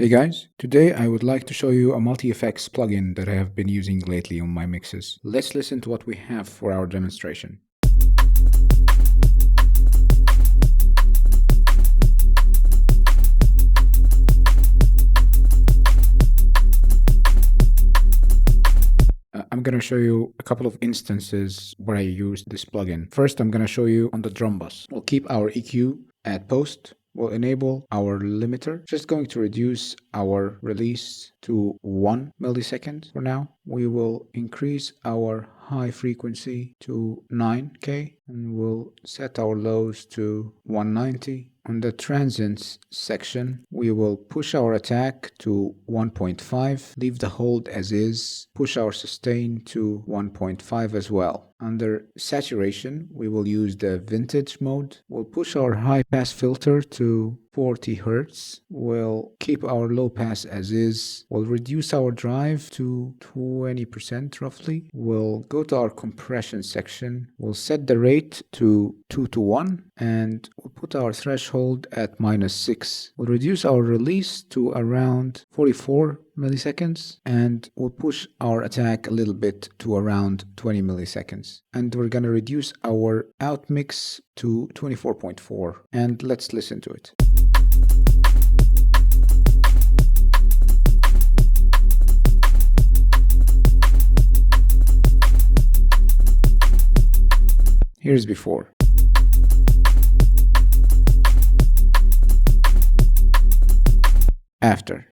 Hey guys, today I would like to show you a multi-effects plugin that I have been using lately on my mixes. Let's listen to what we have for our demonstration. I'm going to show you a couple of instances where I used this plugin. First, I'm going to show you on the drum bus. We'll keep our EQ at post. We'll enable our limiter. Just going to reduce our release to 1 millisecond for now. We will increase our high frequency to 9K and we'll set our lows to 190. On the transients section, we will push our attack to 1.5, leave the hold as is, push our sustain to 1.5 as well. Under saturation, we will use the vintage mode. We'll push our high pass filter to 40 Hz. We'll keep our low pass as is. We'll reduce our drive to 20% roughly. We'll go to our compression section. We'll set the rate to 2:1 and we'll put our threshold at -6. We'll reduce our release to around 44 milliseconds and we'll push our attack a little bit to around 20 milliseconds. And we're going to reduce our outmix to 24.4 and let's listen to it. Here's before. After.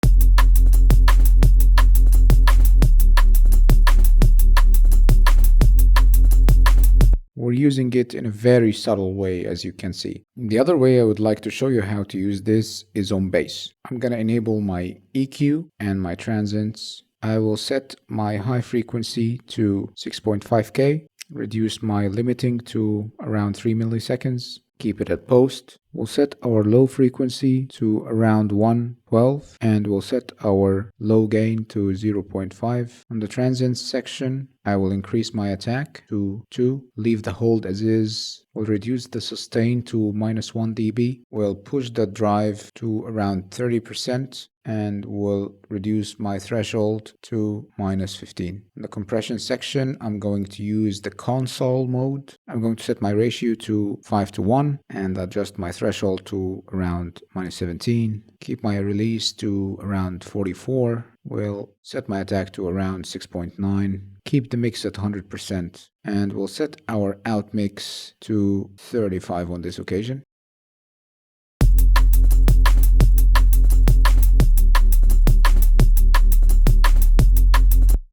We're using it in a very subtle way, as you can see. The other way I would like to show you how to use this is on bass. I'm going to enable my EQ and my transients. I will set my high frequency to 6.5K, reduce my limiting to around 3 milliseconds, keep it at post. We'll set our low frequency to around 112 and we'll set our low gain to 0.5. On the transients section, I will increase my attack to 2, leave the hold as is. We'll reduce the sustain to -1 dB. We'll push the drive to around 30% and we'll reduce my threshold to -15. In the compression section, I'm going to use the console mode. I'm going to set my ratio to 5:1 and adjust my threshold to around -17. Keep my release to around 44. We'll set my attack to around 6.9. Keep the mix at 100% and we'll set our outmix to 35 on this occasion.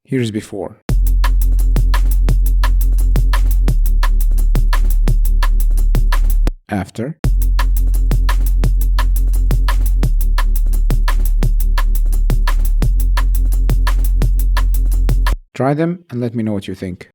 Here's before. After. Try them and let me know what you think.